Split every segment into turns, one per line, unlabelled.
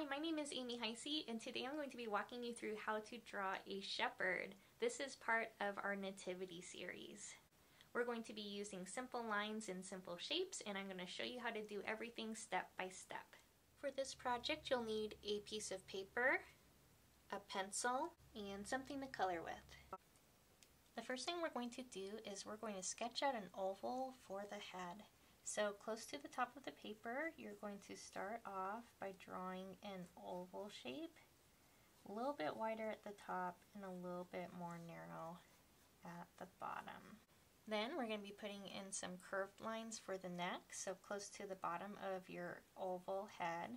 Hi, my name is Amy Heyse, and today I'm going to be walking you through how to draw a shepherd. This is part of our Nativity series. We're going to be using simple lines and simple shapes, and I'm going to show you how to do everything step by step. For this project, you'll need a piece of paper, a pencil, and something to color with. The first thing we're going to do is we're going to sketch out an oval for the head. So close to the top of the paper, you're going to start off by drawing an oval shape, a little bit wider at the top and a little bit more narrow at the bottom. Then we're going to be putting in some curved lines for the neck. So close to the bottom of your oval head,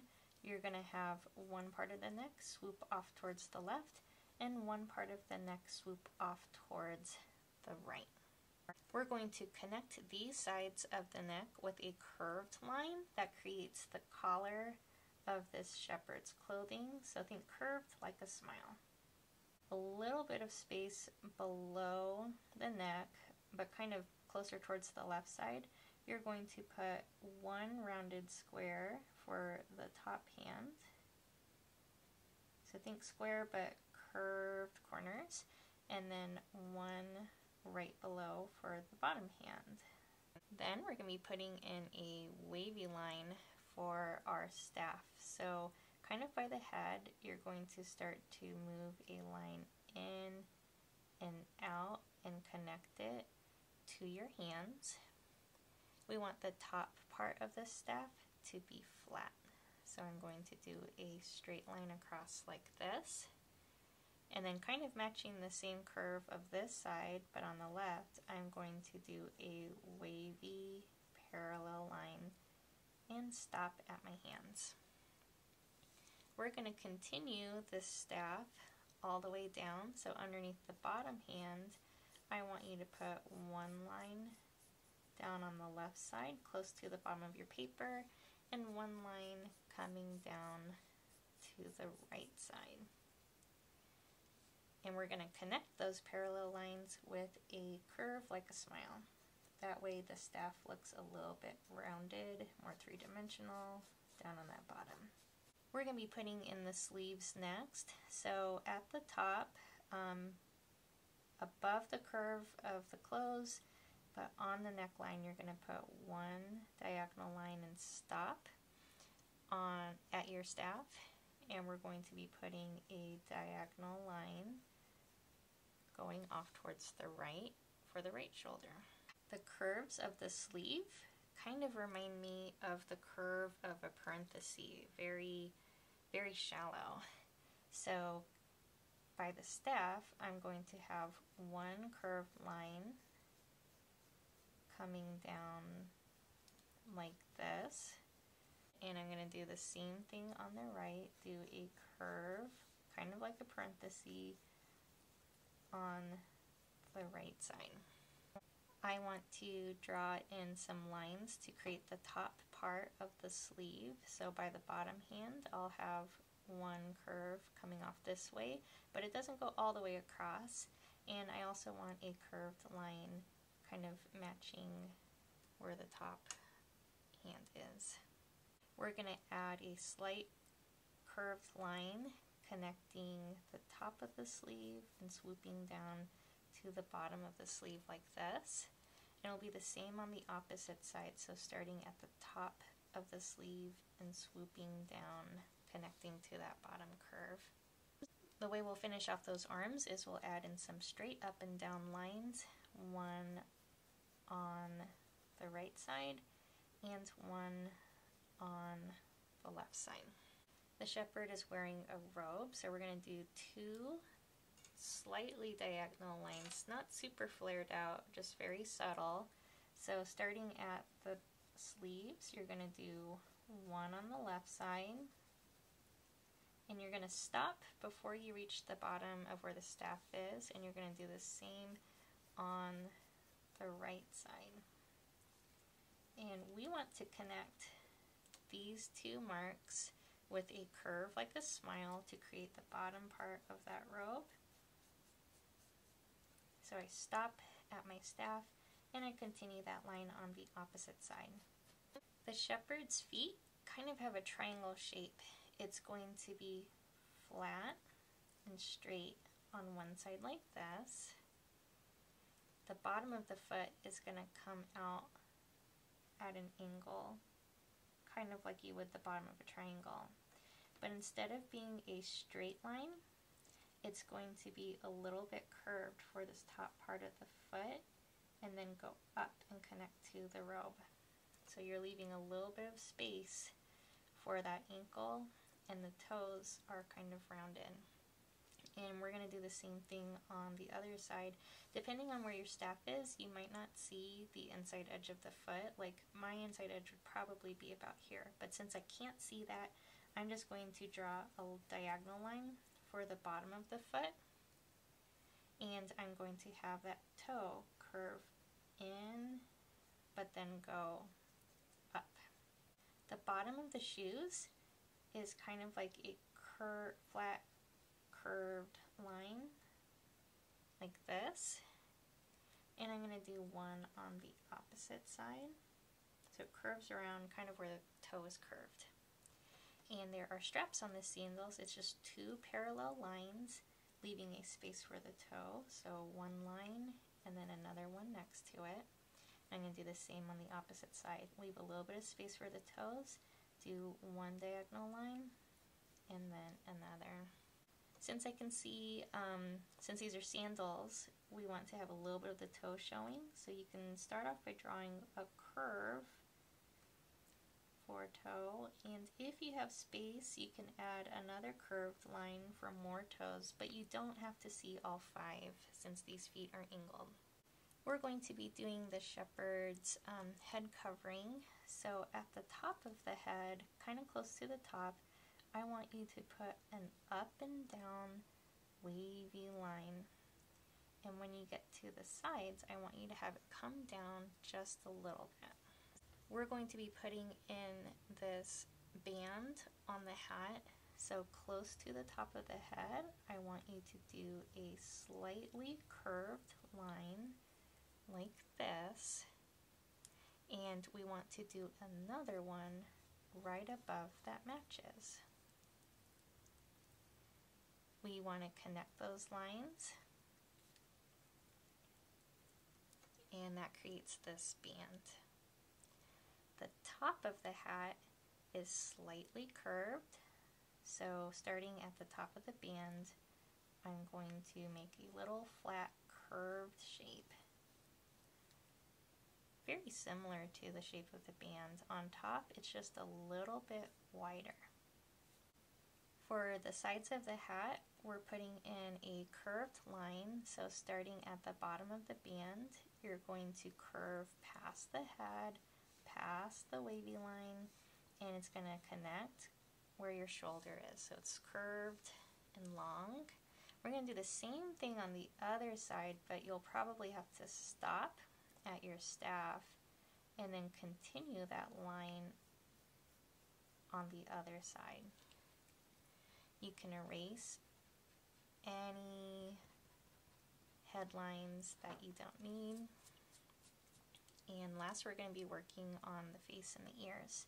you're going to have one part of the neck swoop off towards the left and one part of the neck swoop off towards the right. We're going to connect these sides of the neck with a curved line that creates the collar of this shepherd's clothing. So think curved like a smile. A little bit of space below the neck, but kind of closer towards the left side, you're going to put one rounded square for the top hand. So think square but curved corners, and then one right below for the bottom hand. Then we're going to be putting in a wavy line for our staff. So kind of by the head, you're going to start to move a line in and out and connect it to your hands. We want the top part of the staff to be flat. So I'm going to do a straight line across like this. And then kind of matching the same curve of this side, but on the left, I'm going to do a wavy parallel line and stop at my hands. We're going to continue this staff all the way down. So underneath the bottom hand, I want you to put one line down on the left side, close to the bottom of your paper, and one line coming down to the right side. And we're going to connect those parallel lines with a curve like a smile. That way the staff looks a little bit rounded, more three-dimensional down on that bottom. We're going to be putting in the sleeves next. So at the top, above the curve of the clothes, but on the neckline, you're going to put one diagonal line and stop at your staff. And we're going to be putting a diagonal line going off towards the right for the right shoulder. The curves of the sleeve kind of remind me of the curve of a parenthesis, very, very shallow. So by the staff, I'm going to have one curved line coming down like this. And I'm going to do the same thing on the right, do a curve, kind of like a parenthesis, on the right side. I want to draw in some lines to create the top part of the sleeve. So by the bottom hand, I'll have one curve coming off this way, but it doesn't go all the way across. And I also want a curved line kind of matching where the top hand is. We're going to add a slight curved line connecting the top of the sleeve and swooping down to the bottom of the sleeve like this. And it'll be the same on the opposite side, so starting at the top of the sleeve and swooping down, connecting to that bottom curve. The way we'll finish off those arms is we'll add in some straight up and down lines, one on the right side and one on the left side. The shepherd is wearing a robe, so we're going to do two slightly diagonal lines, not super flared out, just very subtle. So starting at the sleeves, you're going to do one on the left side, and you're going to stop before you reach the bottom of where the staff is, and you're going to do the same on the right side. And we want to connect these two marks with a curve like a smile to create the bottom part of that robe. So I stop at my staff and I continue that line on the opposite side. The shepherd's feet kind of have a triangle shape it's going to be flat and straight on one side like this. The bottom of the foot is going to come out at an angle, kind of like you would the bottom of a triangle. But instead of being a straight line, it's going to be a little bit curved for this top part of the foot and then go up and connect to the robe. So you're leaving a little bit of space for that ankle, and the toes are kind of rounded. And we're going to do the same thing on the other side. Depending on where your staff is, you might not see the inside edge of the foot. Like my inside edge would probably be about here. But since I can't see that, I'm just going to draw a diagonal line for the bottom of the foot. And I'm going to have that toe curve in, but then go up. The bottom of the shoes is kind of like a flat curved line like this, and I'm going to do one on the opposite side, so it curves around kind of where the toe is curved. And there are straps on the sandals. It's just two parallel lines leaving a space for the toe, so one line and then another one next to it. I'm going to do the same on the opposite side. Leave a little bit of space for the toes, do one diagonal line and then another. Since I can see, since these are sandals, we want to have a little bit of the toe showing. So you can start off by drawing a curve for a toe, and if you have space, you can add another curved line for more toes, but you don't have to see all 5 since these feet are angled. We're going to be doing the shepherd's head covering. So at the top of the head, kind of close to the top, I want you to put an up and down wavy line, and when you get to the sides, I want you to have it come down just a little bit. We're going to be putting in this band on the hat, so close to the top of the head, I want you to do a slightly curved line like this, and we want to do another one right above that matches. We want to connect those lines, and that creates this band. The top of the hat is slightly curved, so starting at the top of the band, I'm going to make a little flat curved shape. Very similar to the shape of the band. On top, it's just a little bit wider. For the sides of the hat, we're putting in a curved line, so starting at the bottom of the band, you're going to curve past the head, past the wavy line, and it's going to connect where your shoulder is. So it's curved and long. We're going to do the same thing on the other side, but you'll probably have to stop at your staff and then continue that line on the other side. You can erase any headlines that you don't need. And last, we're going to be working on the face and the ears.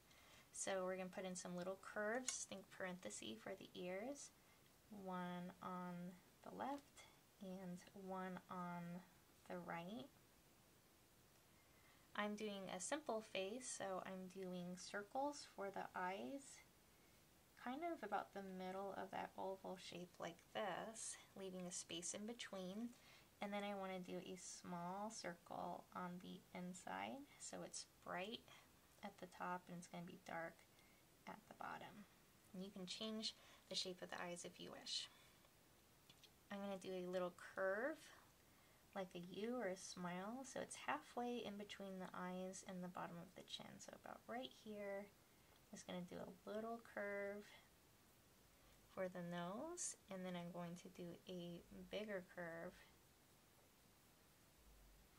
So we're going to put in some little curves, think parenthesis for the ears, one on the left and one on the right. I'm doing a simple face, so I'm doing circles for the eyes, kind of about the middle of that oval shape like this, leaving a space in between. And then I want to do a small circle on the inside, so it's bright at the top and it's going to be dark at the bottom. And you can change the shape of the eyes if you wish. I'm going to do a little curve like a U or a smile, so it's halfway in between the eyes and the bottom of the chin. So about right here, I'm just going to do a little curve for the nose, and then I'm going to do a bigger curve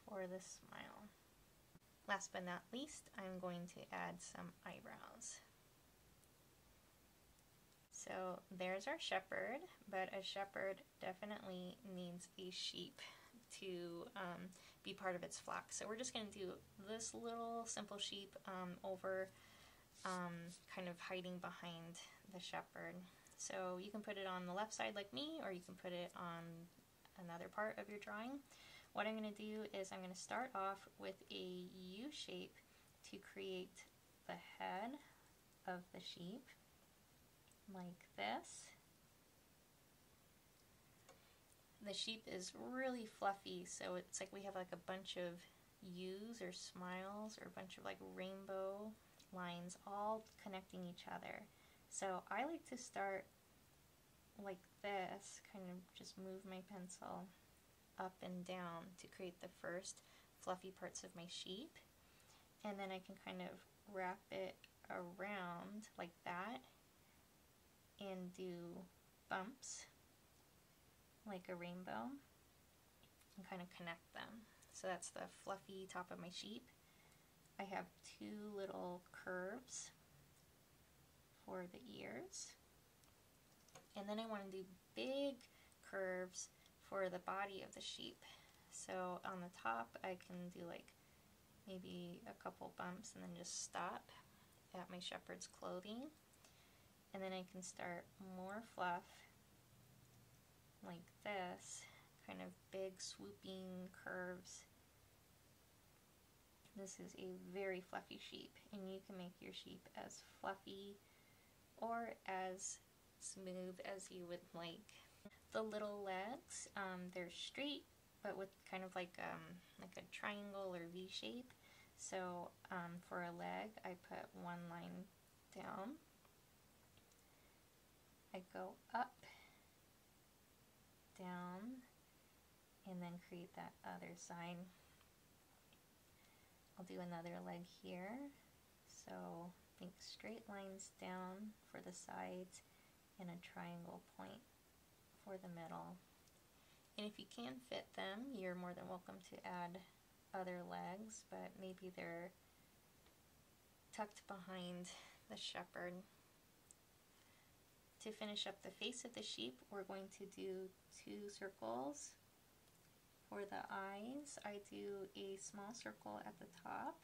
for the smile. Last but not least, I'm going to add some eyebrows. So there's our shepherd, but a shepherd definitely needs a sheep to be part of its flock. So we're just going to do this little simple sheep over kind of hiding behind the shepherd. So you can put it on the left side like me, or you can put it on another part of your drawing. What I'm going to do is I'm going to start off with a U shape to create the head of the sheep, like this. The sheep is really fluffy, so it's like we have like a bunch of U's or smiles or a bunch of like rainbow lines all connecting each other. So I like to start like this, kind of just move my pencil up and down to create the first fluffy parts of my sheep, and then I can kind of wrap it around like that and do bumps like a rainbow and kind of connect them. So that's the fluffy top of my sheep. I have two little curves for the ears, and then I want to do big curves for the body of the sheep. So on the top I can do like maybe a couple bumps and then just stop at my shepherd's clothing, and then I can start more fluff like this, kind of big swooping curves. This is a very fluffy sheep, and you can make your sheep as fluffy or as smooth as you would like. The little legs, they're straight but with kind of like a triangle or V shape. So for a leg I put one line down, I go up, down, and then create that other side. I'll do another leg here, so think straight lines down for the sides and a triangle point for the middle. And if you can fit them, you're more than welcome to add other legs, but maybe they're tucked behind the shepherd. To finish up the face of the sheep, we're going to do 2 circles. For the eyes, I do a small circle at the top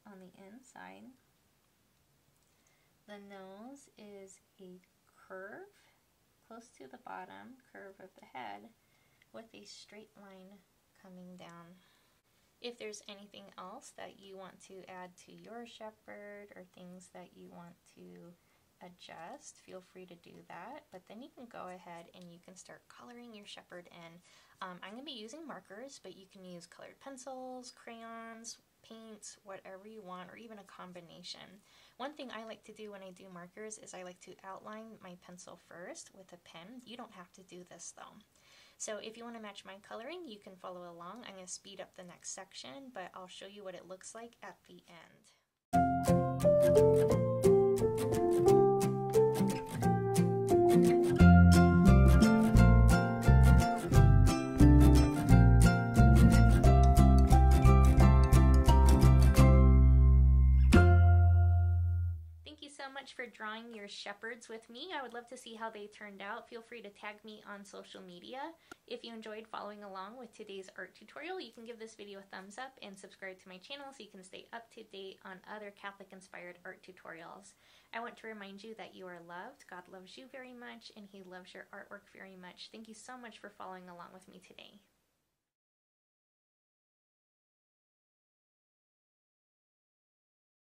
on the inside. The nose is a curve close to the bottom curve of the head with a straight line coming down. If there's anything else that you want to add to your shepherd or things that you want to adjust, feel free to do that, but then you can go ahead and you can start coloring your shepherd in. I'm going to be using markers, but you can use colored pencils, crayons, paints, whatever you want, or even a combination. One thing I like to do when I do markers is I like to outline my pencil first with a pen. You don't have to do this though. So if you want to match my coloring, you can follow along. I'm going to speed up the next section, but I'll show you what it looks like at the end. For drawing your shepherds with me. I would love to see how they turned out. Feel free to tag me on social media. If you enjoyed following along with today's art tutorial, you can give this video a thumbs up and subscribe to my channel so you can stay up to date on other Catholic inspired art tutorials. I want to remind you that you are loved. God loves you very much and He loves your artwork very much. Thank you so much for following along with me today.